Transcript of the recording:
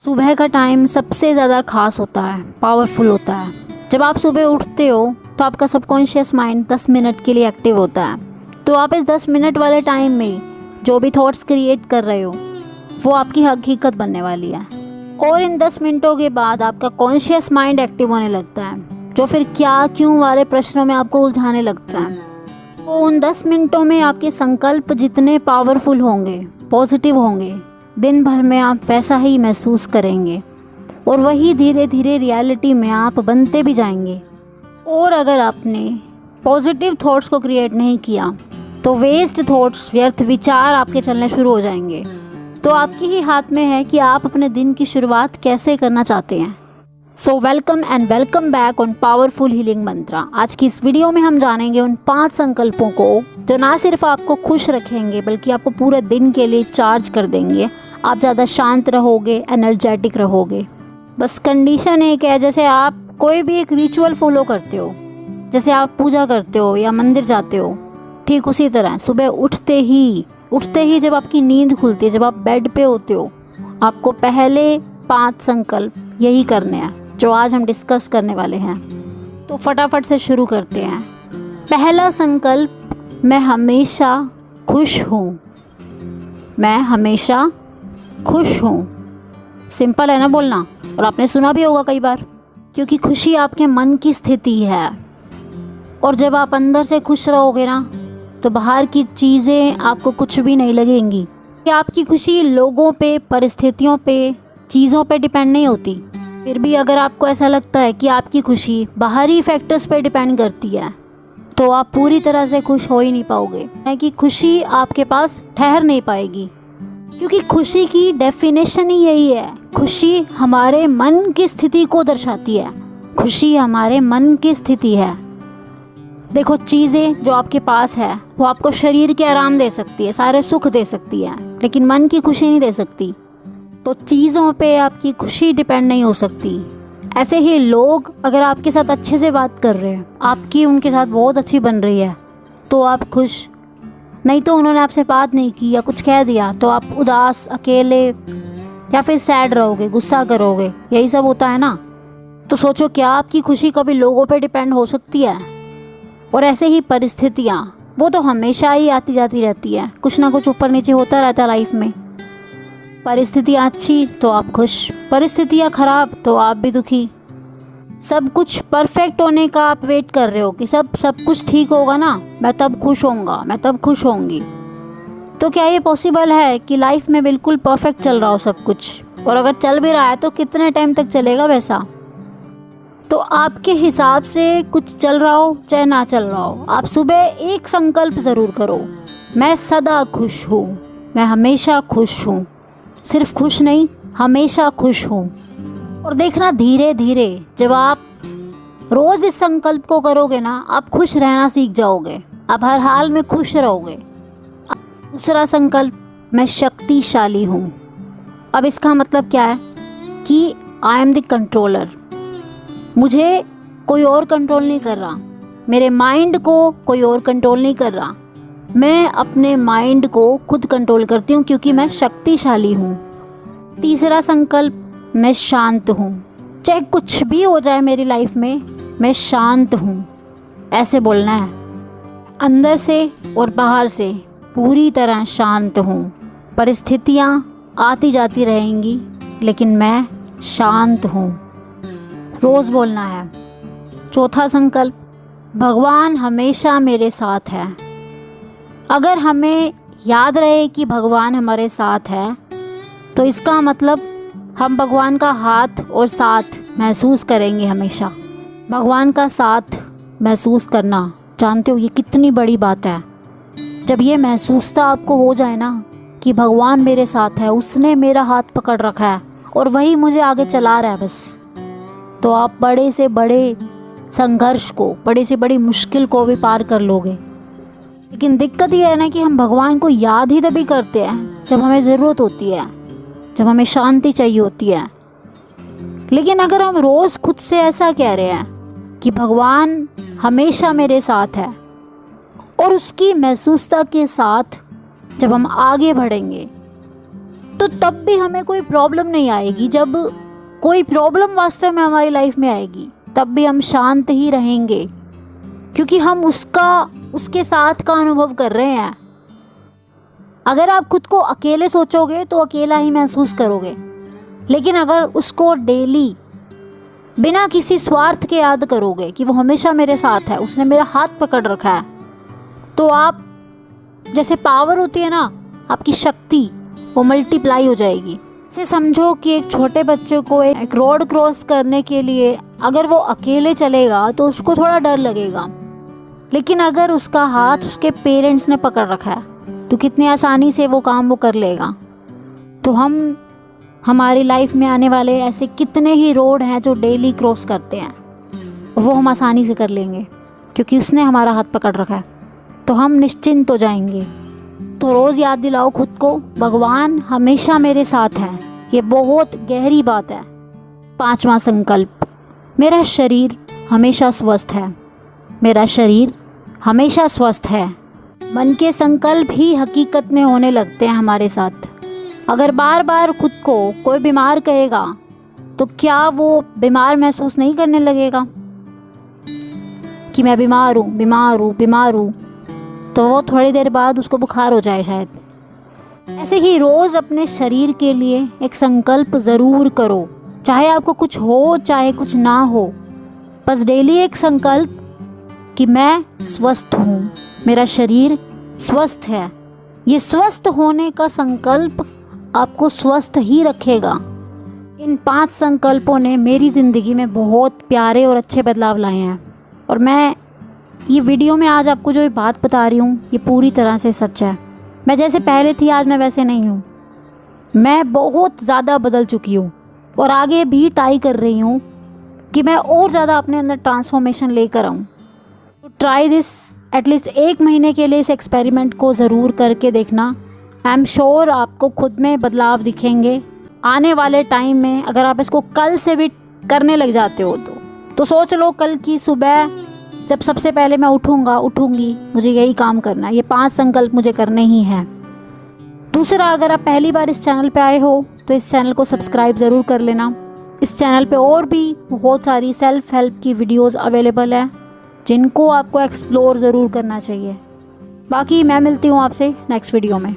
सुबह का टाइम सबसे ज़्यादा खास होता है, पावरफुल होता है। जब आप सुबह उठते हो तो आपका सबकॉन्शियस माइंड 10 मिनट के लिए एक्टिव होता है। तो आप इस 10 मिनट वाले टाइम में जो भी थॉट्स क्रिएट कर रहे हो वो आपकी हकीकत बनने वाली है। और इन 10 मिनटों के बाद आपका कॉन्शियस माइंड एक्टिव होने लगता है, जो फिर क्या क्यों वाले प्रश्नों में आपको उलझाने लगता है। तो उन 10 मिनटों में आपके संकल्प जितने पावरफुल होंगे, पॉजिटिव होंगे, दिन भर में आप वैसा ही महसूस करेंगे और वही धीरे धीरे रियलिटी में आप बनते भी जाएंगे। और अगर आपने पॉजिटिव थॉट्स को क्रिएट नहीं किया तो वेस्ट थॉट्स, व्यर्थ विचार आपके चलने शुरू हो जाएंगे। तो आपके ही हाथ में है कि आप अपने दिन की शुरुआत कैसे करना चाहते हैं। So welcome and welcome back on powerful healing mantra. आज की इस वीडियो में हम जानेंगे उन 5 संकल्पों को जो ना सिर्फ आपको खुश रखेंगे बल्कि आपको पूरे दिन के लिए चार्ज कर देंगे। आप ज़्यादा शांत रहोगे, एनर्जेटिक रहोगे। बस कंडीशन एक है, जैसे आप कोई भी एक रिचुअल फॉलो करते हो, जैसे आप पूजा करते हो या मंदिर जाते हो, ठीक उसी तरह सुबह उठते ही जब आपकी नींद खुलती है, जब आप बेड पे होते हो, आपको पहले 5 संकल्प यही करने हैं जो आज हम डिस्कस करने वाले हैं। तो फटाफट से शुरू करते हैं। पहला संकल्प, मैं हमेशा खुश हूँ। मैं हमेशा खुश हूँ। सिंपल है ना बोलना, और आपने सुना भी होगा कई बार, क्योंकि खुशी आपके मन की स्थिति है। और जब आप अंदर से खुश रहोगे ना तो बाहर की चीज़ें आपको कुछ भी नहीं लगेंगी। कि आपकी खुशी लोगों पे, परिस्थितियों पे, चीज़ों पे डिपेंड नहीं होती। फिर भी अगर आपको ऐसा लगता है कि आपकी खुशी बाहरी फैक्टर्स पे डिपेंड करती है तो आप पूरी तरह से खुश हो ही नहीं पाओगे। है कि खुशी आपके पास ठहर नहीं पाएगी, क्योंकि खुशी की डेफिनेशन ही यही है। खुशी हमारे मन की स्थिति को दर्शाती है। खुशी हमारे मन की स्थिति है। देखो, चीज़ें जो आपके पास है वो आपको शरीर के आराम दे सकती है, सारे सुख दे सकती है, लेकिन मन की खुशी नहीं दे सकती। तो चीज़ों पे आपकी खुशी डिपेंड नहीं हो सकती। ऐसे ही लोग अगर आपके साथ अच्छे से बात कर रहे हैं, आपकी उनके साथ बहुत अच्छी बन रही है, तो आप खुश। नहीं तो उन्होंने आपसे बात नहीं की या कुछ कह दिया तो आप उदास, अकेले या फिर सैड रहोगे, गुस्सा करोगे। यही सब होता है ना। तो सोचो, क्या आपकी खुशी कभी लोगों पे डिपेंड हो सकती है? और ऐसे ही परिस्थितियाँ, वो तो हमेशा ही आती जाती रहती है। कुछ ना कुछ ऊपर नीचे होता रहता है लाइफ में। परिस्थितियाँ अच्छी तो आप खुश, परिस्थितियाँ ख़राब तो आप भी दुखी। सब कुछ परफेक्ट होने का आप वेट कर रहे हो कि सब कुछ ठीक होगा ना, मैं तब खुश होऊंगा, मैं तब खुश होंगी। तो क्या ये पॉसिबल है कि लाइफ में बिल्कुल परफेक्ट चल रहा हो सब कुछ? और अगर चल भी रहा है तो कितने टाइम तक चलेगा वैसा? तो आपके हिसाब से कुछ चल रहा हो चाहे ना चल रहा हो, आप सुबह एक संकल्प ज़रूर करो, मैं सदा खुश हूँ, मैं हमेशा खुश हूँ। सिर्फ खुश नहीं, हमेशा खुश हूँ। और देखना, धीरे धीरे जब आप रोज़ इस संकल्प को करोगे ना, आप खुश रहना सीख जाओगे। आप हर हाल में खुश रहोगे। दूसरा संकल्प, मैं शक्तिशाली हूँ। अब इसका मतलब क्या है कि आई एम द कंट्रोलर। मुझे कोई और कंट्रोल नहीं कर रहा, मेरे माइंड को कोई और कंट्रोल नहीं कर रहा। मैं अपने माइंड को खुद कंट्रोल करती हूँ क्योंकि मैं शक्तिशाली हूँ। तीसरा संकल्प, मैं शांत हूँ। चाहे कुछ भी हो जाए मेरी लाइफ में, मैं शांत हूँ। ऐसे बोलना है, अंदर से और बाहर से पूरी तरह शांत हूँ। परिस्थितियाँ आती जाती रहेंगी लेकिन मैं शांत हूँ। रोज़ बोलना है। चौथा संकल्प, भगवान हमेशा मेरे साथ है। अगर हमें याद रहे कि भगवान हमारे साथ है तो इसका मतलब हम भगवान का हाथ और साथ महसूस करेंगे हमेशा। भगवान का साथ महसूस करना, जानते हो ये कितनी बड़ी बात है? जब ये महसूसता आपको हो जाए ना कि भगवान मेरे साथ है, उसने मेरा हाथ पकड़ रखा है और वही मुझे आगे चला रहा है बस, तो आप बड़े से बड़े संघर्ष को, बड़े से बड़ी मुश्किल को भी पार कर लोगे। लेकिन दिक्कत ये है ना कि हम भगवान को याद ही तभी करते हैं जब हमें ज़रूरत होती है, जब हमें शांति चाहिए होती है। लेकिन अगर हम रोज़ खुद से ऐसा कह रहे हैं कि भगवान हमेशा मेरे साथ है, और उसकी महसूसता के साथ जब हम आगे बढ़ेंगे तो तो तब भी हमें कोई प्रॉब्लम नहीं आएगी। जब कोई प्रॉब्लम वास्तव में हमारी लाइफ में आएगी तब भी हम शांत ही रहेंगे, क्योंकि हम उसके साथ का अनुभव कर रहे हैं। अगर आप खुद को अकेले सोचोगे तो अकेला ही महसूस करोगे, लेकिन अगर उसको डेली बिना किसी स्वार्थ के याद करोगे कि वो हमेशा मेरे साथ है, उसने मेरा हाथ पकड़ रखा है, तो आप जैसे पावर होती है ना, आपकी शक्ति वो मल्टीप्लाई हो जाएगी। इसे समझो कि एक छोटे बच्चे को एक रोड क्रॉस करने के लिए अगर वो अकेले चलेगा तो उसको थोड़ा डर लगेगा, लेकिन अगर उसका हाथ उसके पेरेंट्स ने पकड़ रखा है तो कितनी आसानी से वो काम वो कर लेगा। तो हमारी लाइफ में आने वाले ऐसे कितने ही रोड हैं जो डेली क्रॉस करते हैं, वो हम आसानी से कर लेंगे क्योंकि उसने हमारा हाथ पकड़ रखा है। तो हम निश्चिंत हो जाएंगे। तो रोज़ याद दिलाओ खुद को, भगवान हमेशा मेरे साथ है। ये बहुत गहरी बात है। 5वां संकल्प, मेरा शरीर हमेशा स्वस्थ है। मेरा शरीर हमेशा स्वस्थ है। मन के संकल्प ही हकीकत में होने लगते हैं हमारे साथ। अगर बार बार खुद को कोई बीमार कहेगा तो क्या वो बीमार महसूस नहीं करने लगेगा कि मैं बीमार हूँ, बीमार हूँ, बीमार हूँ? तो वो थोड़ी देर बाद उसको बुखार हो जाए शायद। ऐसे ही रोज़ अपने शरीर के लिए एक संकल्प ज़रूर करो, चाहे आपको कुछ हो चाहे कुछ ना हो। बस डेली एक संकल्प कि मैं स्वस्थ हूँ, मेरा शरीर स्वस्थ है। ये स्वस्थ होने का संकल्प आपको स्वस्थ ही रखेगा। इन 5 संकल्पों ने मेरी ज़िंदगी में बहुत प्यारे और अच्छे बदलाव लाए हैं, और मैं ये वीडियो में आज आपको जो ये बात बता रही हूँ ये पूरी तरह से सच है। मैं जैसे पहले थी आज मैं वैसे नहीं हूँ। मैं बहुत ज़्यादा बदल चुकी हूँ और आगे भी ट्राई कर रही हूँ कि मैं और ज़्यादा अपने अंदर ट्रांसफॉर्मेशन लेकर आऊँ। तो ट्राई दिस, एटलीस्ट 1 महीने के लिए इस एक्सपेरिमेंट को ज़रूर करके देखना। आई एम श्योर आपको खुद में बदलाव दिखेंगे आने वाले टाइम में। अगर आप इसको कल से भी करने लग जाते हो तो सोच लो कल की सुबह जब सबसे पहले मैं उठूँगी मुझे यही काम करना है, ये 5 संकल्प मुझे करने ही हैं। दूसरा, अगर आप पहली बार इस चैनल पे आए हो तो इस चैनल को सब्सक्राइब ज़रूर कर लेना। इस चैनल पे और भी बहुत सारी सेल्फ हेल्प की वीडियोस अवेलेबल है जिनको आपको एक्सप्लोर ज़रूर करना चाहिए। बाकी मैं मिलती हूँ आपसे नेक्स्ट वीडियो में।